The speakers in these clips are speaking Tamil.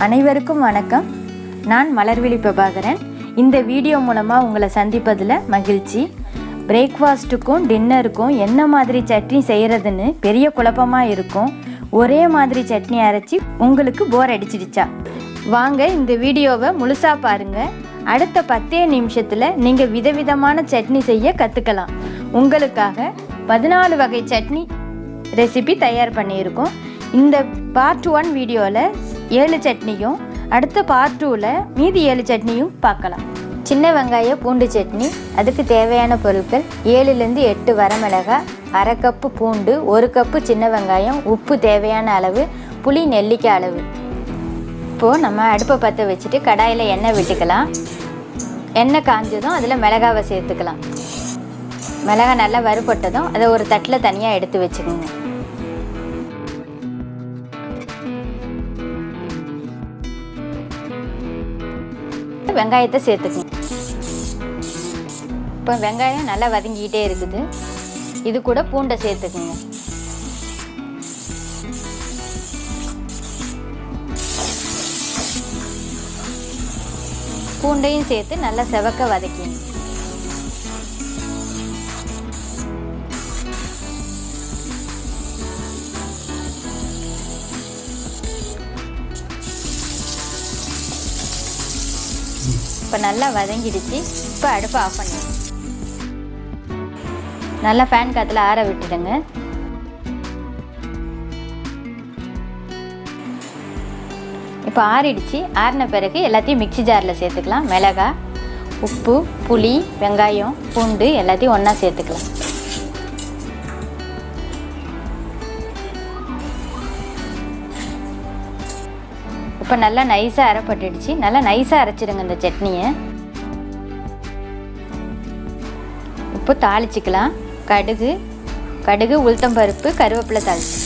அனைவருக்கும் வணக்கம். நான் மலர்விழி பிரபாகரன். இந்த வீடியோ மூலமாக உங்களை சந்திப்பதில் மகிழ்ச்சி. பிரேக்ஃபாஸ்ட்டுக்கும் டின்னருக்கும் என்ன மாதிரி சட்னி செய்கிறதுன்னு பெரிய குழப்பமாக இருக்கும். ஒரே மாதிரி சட்னி அரைச்சி உங்களுக்கு போர் அடிச்சிடுச்சா? வாங்க இந்த வீடியோவை முழுசாக பாருங்கள். அடுத்த 10 நிமிஷத்தில் நீங்கள் விதவிதமான சட்னி செய்ய கற்றுக்கலாம். உங்களுக்காக 14 வகை சட்னி ரெசிபி தயார் பண்ணியிருக்கோம். இந்த பார்ட் 1 வீடியோவில் 7 சட்னியும், அடுத்த பார்ட் 2ல் மீதி 7 சட்னியும் பார்க்கலாம். சின்ன வெங்காய பூண்டு சட்னி. அதுக்கு தேவையான பொருட்கள் 7லேருந்து 8 வரமிளகாய், அரை கப்பு பூண்டு, 1 கப்பு சின்ன வெங்காயம், உப்பு தேவையான அளவு, புளி நெல்லிக்காய் அளவு. இப்போது நம்ம அடுப்பை பற்ற வச்சுட்டு கடாயில் எண்ணெய் விட்டுக்கலாம். எண்ணெய் காஞ்சதும் அதில் மிளகாவை சேர்த்துக்கலாம். மிளகாய் நல்லா வறுபட்டதும் அதை ஒரு தட்டில் தனியாக எடுத்து வச்சுக்கோங்க. வெங்காயத்தை சேர்த்துக்கணும். இப்போ வெங்காயம் நல்லா வதங்கிக்கிட்டே இருக்குது. இது கூட பூண்டை சேர்த்துக்குங்க. பூண்டையும் சேர்த்து நல்லா செவக்க வதக்கிங்க. இப்போ நல்லா வதங்கிடுச்சு. இப்போ அடுப்பை ஆஃப் பண்ணிடுங்க. நல்லா ஃபேன் காற்றுல ஆற விட்டுடுங்க. இப்போ ஆறிடுச்சு. ஆறின பிறகு எல்லாத்தையும் மிக்ஸி ஜாரில் சேர்த்துக்கலாம். மிளகாய், உப்பு, புளி, வெங்காயம், பூண்டு எல்லாத்தையும் ஒன்றா சேர்த்துக்கலாம். இப்போ நல்லா நைஸாக அரைப்பட்டுடுச்சு. நல்லா நைஸாக அரைச்சிடுங்க இந்த சட்னியை. இப்போ தாளிச்சிக்கலாம். கடுகு, உளுத்தம்பருப்பு, கருவேப்பிலை தாளிச்சு.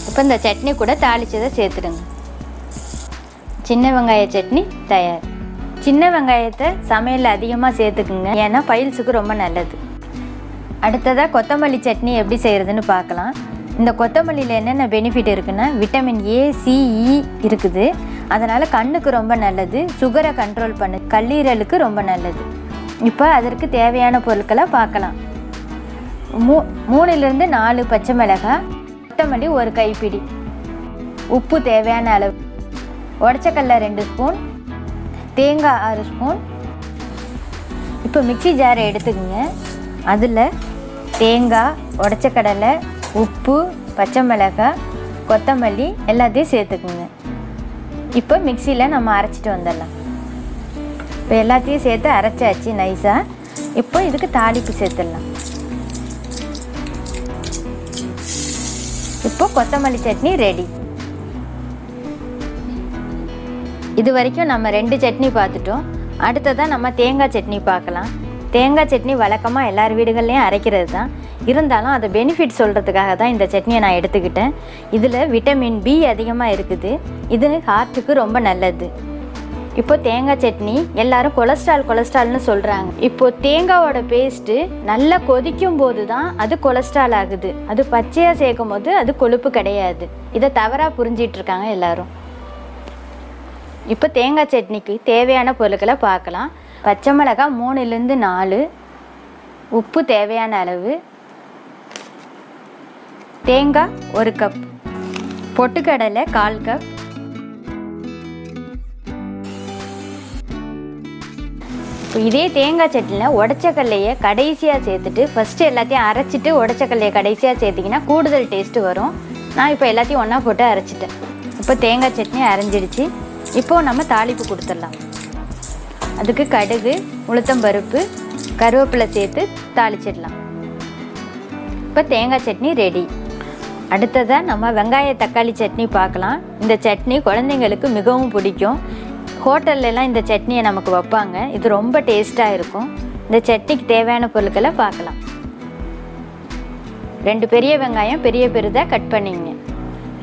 இப்போ இந்த சட்னி கூட தாளிச்சதை சேர்த்துடுங்க. சின்ன வெங்காய சட்னி தயார். சின்ன வெங்காயத்தை சமையலில் அதிகமாக சேர்த்துக்குங்க, ஏன்னா பைல்ஸுக்கு ரொம்ப நல்லது. அடுத்ததாக கொத்தமல்லி சட்னி எப்படி செய்கிறதுன்னு பார்க்கலாம். இந்த கொத்தமல்லியில் என்னென்ன பெனிஃபிட் இருக்குன்னா, விட்டமின் A, C, E இருக்குது. அதனால் கண்ணுக்கு ரொம்ப நல்லது. சுகரை கண்ட்ரோல் பண்ணு, கல்லீரலுக்கு ரொம்ப நல்லது. இப்போ அதற்கு தேவையான பொருட்களை பார்க்கலாம். 3லேருந்து 4 பச்சை மிளகாய், கொத்தமல்லி 1 கைப்பிடி, உப்பு தேவையான அளவு, உடச்சக்கடலை 2 ஸ்பூன், தேங்காய் 6 ஸ்பூன். இப்போ மிக்ஸி ஜாரை எடுத்துக்கோங்க. அதில் தேங்காய், உடச்சக்கடலை, உப்பு, பச்சை மிளகாய், கொத்தமல்லி எல்லாத்தையும் சேர்த்துக்குங்க. இப்போ மிக்சியில் நம்ம அரைச்சிட்டு வந்துடலாம். இப்போ எல்லாத்தையும் சேர்த்து அரைச்சாச்சு நைஸாக. இப்போ இதுக்கு தாளிப்பு சேர்த்துடலாம். இப்போ கொத்தமல்லி சட்னி ரெடி. இது வரைக்கும் நம்ம 2 சட்னி பார்த்துட்டோம். அடுத்ததான் நம்ம தேங்காய் சட்னி பார்க்கலாம். தேங்காய் சட்னி வழக்கமாக எல்லார் வீடுகள்லையும் அரைக்கிறது தான். இருந்தாலும் அதை பெனிஃபிட் சொல்கிறதுக்காக தான் இந்த சட்னியை நான் எடுத்துக்கிட்டேன். இதில் விட்டமின் B அதிகமாக இருக்குது. இது ஹார்ட்டுக்கு ரொம்ப நல்லது. இப்போ தேங்காய் சட்னி எல்லாரும் கொலஸ்ட்ரால்னு சொல்கிறாங்க. இப்போது தேங்காயோட பேஸ்ட்டு நல்லா கொதிக்கும் போது தான் அது கொலஸ்ட்ரால் ஆகுது. அது பச்சையாக சேர்க்கும் போது அது கொழுப்பு கிடையாது. இதை தவறாக புரிஞ்சிட்டு இருக்காங்க எல்லாரும். இப்போ தேங்காய் சட்னிக்கு தேவையான பொருட்களை பார்க்கலாம். பச்சை மிளகாய் 3லேருந்து 4, உப்பு தேவையான அளவு, தேங்காய் 1 கப், பொட்டுக்கடலை 1/4 கப், இப்போ இதே தேங்காய் சட்னியில் உடச்சக்கல்லையை கடைசியாக சேர்த்துட்டு ஃபஸ்ட்டு எல்லாத்தையும் அரைச்சிட்டு உடச்சக்கல்லையை கடைசியாக சேர்த்திங்கன்னா கூடுதல் டேஸ்ட்டு வரும். நான் இப்போ எல்லாத்தையும் ஒன்றா போட்டு அரைச்சிட்டேன். இப்போ தேங்காய் சட்னி அரைஞ்சிடுச்சு. இப்போது நம்ம தாளிப்பு கொடுத்துடலாம். அதுக்கு கடுகு, உளுத்தம்பருப்பு, கருவேப்பிலை சேர்த்து தாளிச்சிடலாம். இப்போ தேங்காய் சட்னி ரெடி. அடுத்ததாக நம்ம வெங்காய தக்காளி சட்னி பார்க்கலாம். இந்த சட்னி குழந்தைங்களுக்கு மிகவும் பிடிக்கும். ஹோட்டல்லலாம் இந்த சட்னியை நமக்கு வைப்பாங்க. இது ரொம்ப டேஸ்ட்டாக இருக்கும். இந்த சட்னிக்கு தேவையான பொருட்களை பார்க்கலாம். 2 பெரிய வெங்காயம் பெருதாக கட் பண்ணிங்க.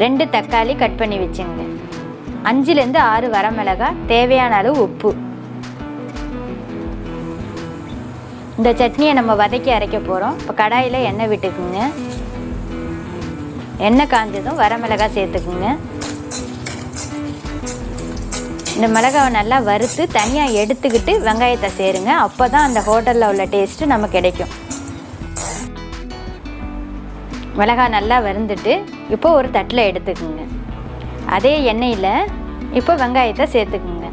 2 தக்காளி கட் பண்ணி வச்சுங்க. 5லேருந்து 6 வரமிளகாய், தேவையான அளவு உப்பு. இந்த சட்னியை நம்ம வதக்கி அரைக்க போகிறோம். இப்போ கடாயில் எண்ணெய் விட்டுக்குங்க. எண்ணெய் காஞ்சதும் வரமிளகாய் சேர்த்துக்குங்க. இந்த மிளகாவை நல்லா வறுத்து தனியாக எடுத்துக்கிட்டு வெங்காயத்தை சேருங்க. அப்போ தான் அந்த ஹோட்டலில் உள்ள டேஸ்ட்டு நமக்கு கிடைக்கும். மிளகாய் நல்லா வறுந்துட்டு இப்போ ஒரு தட்டில் எடுத்துக்குங்க. அதே எண்ணெயில் இப்போ வெங்காயத்தை சேர்த்துக்குங்க.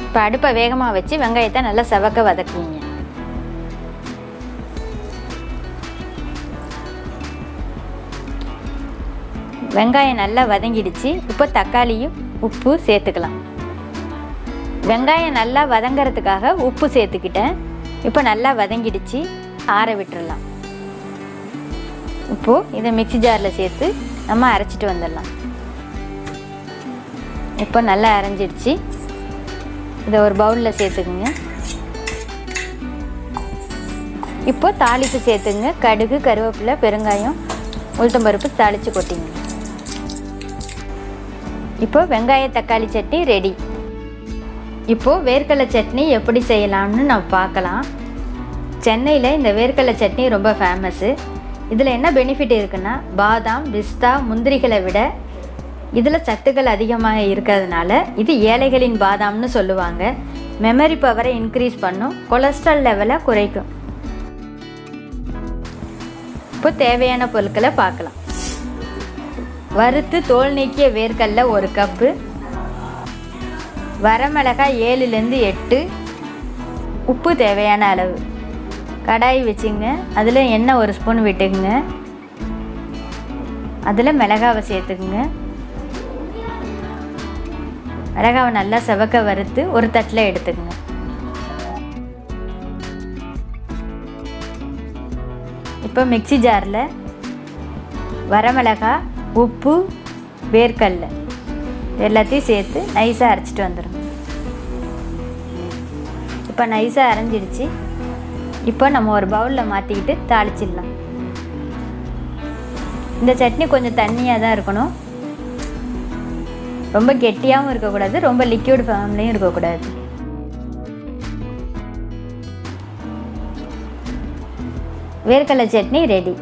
இப்போ அடுப்பை வேகமாக வச்சு வெங்காயத்தை நல்லா செவக்க வதக்குங்க. வெங்காயம் நல்லா வதங்கிடுச்சு. இப்போ தக்காளியும் உப்பு சேர்த்துக்கலாம். வெங்காயம் நல்லா வதங்கிறதுக்காக உப்பு சேர்த்துக்கிட்டேன். இப்போ நல்லா வதங்கிடுச்சு, ஆற விட்டுறலாம். இப்போது இதை மிக்ஸி ஜாரில் சேர்த்து நம்ம அரைச்சிட்டு வந்துடலாம். இப்போ நல்லா அரைஞ்சிடுச்சு. இதை ஒரு பவுலில் சேர்த்துக்குங்க. இப்போ தாளிப்பு சேர்த்துங்க. கடுகு, கருவேப்பிலை, பெருங்காயம், உளுத்தம்பருப்பு தாளித்து கொட்டிங்க. இப்போ வெங்காய தக்காளி சட்னி ரெடி. இப்போது வேர்க்கடலை சட்னி எப்படி செய்யலாம்னு நம்ம பார்க்கலாம். சென்னையில் இந்த வேர்க்கடலை சட்னி ரொம்ப ஃபேமஸ்ஸு. இதில் என்ன பெனிஃபிட் இருக்குன்னா, பாதாம், பிஸ்தா, முந்திரிகளை விட இதில் சத்துக்கள் அதிகமாக இருக்கிறதுனால இது ஏழைகளின் பாதாம்னு சொல்லுவாங்க. மெமரி பவரை இன்க்ரீஸ் பண்ணும், கொலஸ்ட்ரால் லெவலை குறைக்கும். இப்போ தேவையான பொருட்களை பார்க்கலாம். வறுத்து தோல் நீக்கிய வேர்க்கடலை 1 கப்பு, வரமிளகாய் 7லேருந்து 8, உப்பு தேவையான அளவு. கடாய் வச்சுங்க. அதில் எண்ணெய் 1 ஸ்பூன் விட்டுக்குங்க. அதில் மிளகாவை சேர்த்துக்குங்க. மிளகாவை நல்லா செவக்க வறுத்து ஒரு தட்டில் எடுத்துக்குங்க. இப்போ மிக்ஸி ஜாரில் வரமிளகாய், உப்பு, வேர்க்கடலை எல்லாத்தையும் சேர்த்து நைஸாக அரைச்சிட்டு வந்துடுங்க. இப்போ நைஸாக அரைஞ்சிடுச்சு. இப்போ நம்ம ஒரு பவுலில் மாற்றிக்கிட்டு தாளிச்சிடலாம். இந்த சட்னி கொஞ்சம் தண்ணியாக தான் இருக்கணும். ரொம்ப கெட்டியாகவும் இருக்கக்கூடாது, ரொம்ப லிக்விட் ஃபார்ம்லேயும் இருக்கக்கூடாது. வேர்க்கடலை சட்னி ரெடி.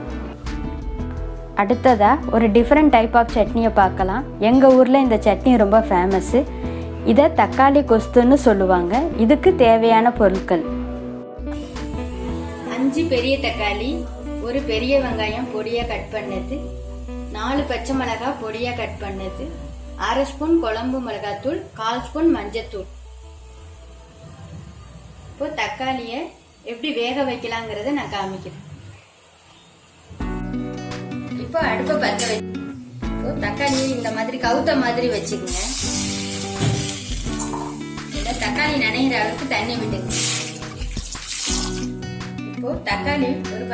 அடுத்ததாக ஒரு டிஃப்ரெண்ட் டைப் ஆஃப் சட்னியை பார்க்கலாம். எங்கள் ஊரில் இந்த சட்னி ரொம்ப ஃபேமஸ்ஸு. இதை தக்காளி கொஸ்துன்னு சொல்லுவாங்க. இதுக்கு தேவையான பொருட்கள்: 5 பெரிய தக்காளி, ஒரு பெரிய வெங்காயம் பொடியாக கட் பண்ணது, 4 பச்சை மிளகாய் பொடியாக கட் பண்ணது, 1/2 ஸ்பூன் குழம்பு மிளகாத்தூள், 1/4 ஸ்பூன் மஞ்சத்தூள். இப்போ தக்காளியை எப்படி வேக வைக்கலாங்கிறத நான் காமிக்கிறேன். இப்போ அடுப்பை பற்ற வச்சு இப்போ தக்காளியை இந்த மாதிரி கவுத்த மாதிரி வச்சுக்கோங்க. இதில் தக்காளி நனைகிற அளவுக்கு தண்ணி விட்டுங்க. இப்போ தக்காளி ஒரு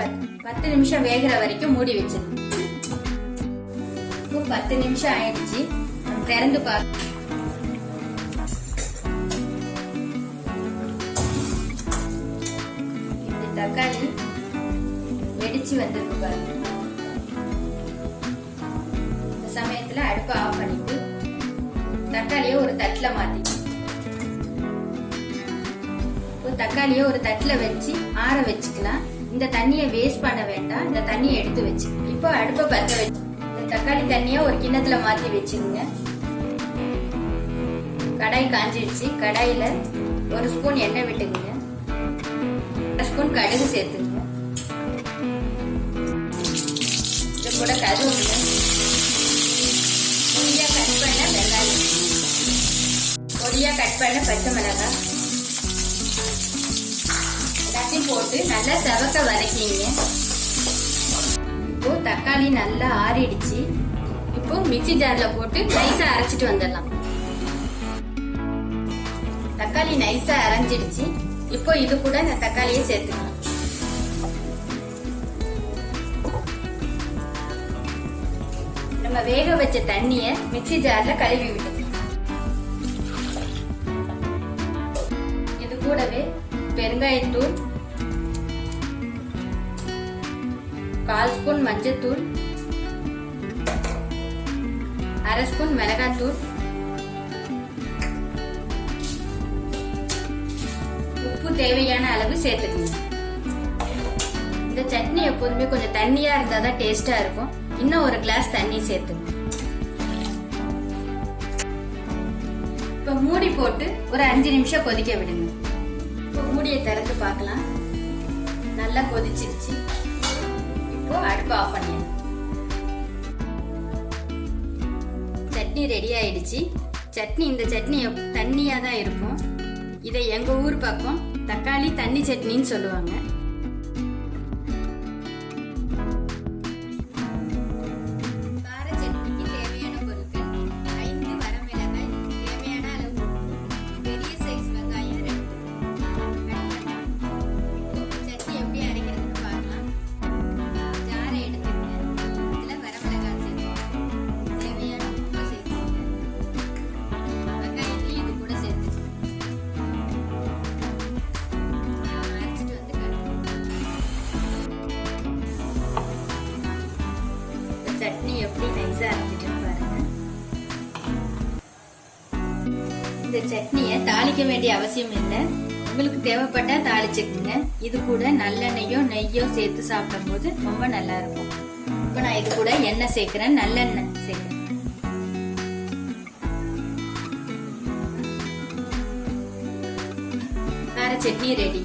10 நிமிஷம் வேகிற வரைக்கும் மூடி வச்சிருங்க. இப்போ 10 நிமிஷம் ஆயிடுச்சு. திறந்து பார்க்க இந்த தக்காளி வெடிச்சு வந்திருக்கு பாருங்க. இந்த சமயத்துல அடுப்பை ஆஃப் பண்ணிட்டு தக்காளியை ஒரு தட்டுல மாத்தி தக்காளியை ஒரு தட்டுல வச்சு ஆற வச்சுக்கலாம். இந்த தண்ணியை வேஸ்ட் பண்ண வேண்டாம். இந்த தண்ணியை எடுத்து வச்சு இப்போ அடுப்பை பற்ற வச்சு இந்த தக்காளி தண்ணியை ஒரு கிண்ணத்துல மாத்தி வச்சுங்க. கடாய் காஞ்சிடுச்சு. கடாயில 1 ஸ்பூன் எண்ணெய் விட்டுக்குங்க. 1 ஸ்பூன் கடுகு சேர்த்துங்க. இது கூட கருவேப்பிலை, பொடியா கட் பண்ண வெங்காயம், பொடியா கட் பண்ண பச்சை மிளகாய் எல்லாத்தையும் போட்டு நல்லா செவக்க வதக்கிங்க. இப்போ தக்காளி நல்லா ஆறிடுச்சு. இப்போ மிக்ஸி ஜார்ல போட்டு நைஸா அரைச்சிட்டு வந்துடலாம். தக்காளி நைஸா அரைஞ்சிடுச்சு. இப்போ இது கூட இந்த தக்காளியை சேர்த்துக்கலாம். நம்ம வேக வச்ச தண்ணிய மிக்ஸி ஜார்ல கழுவி விட்டுக்கலாம். இது கூடவே பெருங்காயத்தூள், 1/4 ஸ்பூன் மஞ்சத்தூள், 1/2 ஸ்பூன் மிளகாத்தூள், உப்பு தேவையான அளவு சேர்த்துக்கணும். இந்த இந்த சட்னி எப்போதுமே கொஞ்சம் தண்ணியா இருந்தா தான் டேஸ்டா இருக்கும். இன்னும் ஒரு கிளாஸ் தண்ணி சேர்த்துங்க. இப்போ மூடி போட்டு ஒரு 5 நிமிஷம் கொதிக்க விடுங்க. இப்போ மூடியை திறந்து பார்க்கலாம். நல்லா கொதிச்சிருச்சு. இப்போ அடுப்பு ஆஃப் பண்ணிடலாம். சட்னி ரெடி ஆயிடுச்சு. இந்த சட்னி தண்ணியா தான் இருக்கும். இதை எங்க ஊர் பக்கம் தக்காளி தண்ணி சட்னின்னு சொல்லுவாங்க. கார சட்னிக்கு தேவையான பொருட்கள் 5 வரமிளகாய், தேவையான அளவு பெரிய சைஸ் வெங்காயம் 2. சட்னி எப்படி அரைக்கிறதுன்னு பார்க்கலாம். ஜாரை எடுத்துக்கங்க. இதுல வரமிளகாய் சேர்த்துக்கோங்க. தேவையான உப்பு சேர்த்துக்கோங்க. வெங்காயத்தையும் இது கூட சேர்த்துக்கோங்க. சட்னி எப்படி நைஸா அரைச்சிட்டுன்னு பாருங்க. இந்த சட்னியை தாளிக்க வேண்டிய அவசியம் இல்லை. உங்களுக்கு தேவைப்பட்டா தாளிச்சுக்குங்க. இது கூட நல்லெண்ணெயோ நெய்யோ சேர்த்து சாப்பிடும் போது ரொம்ப நல்லா இருக்கும். இப்போ நான் இது கூட எண்ணெய் சேர்க்கிறேன். நல்லெண்ணெய் சேர்க்கிறேன். கார சட்னி ரெடி.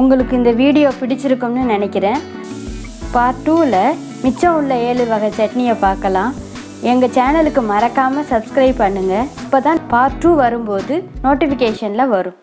உங்களுக்கு இந்த வீடியோ பிடிச்சிருக்கும்னு நினைக்கிறேன். பார்ட் 2ல மிச்சம் உள்ள 7 வகை சட்னியை பார்க்கலாம். எங்கள் சேனலுக்கு மறக்காமல் சப்ஸ்கிரைப் பண்ணுங்கள். இப்போ தான் பார்ட் 2 வரும்போது நோட்டிஃபிகேஷனில் வரும்.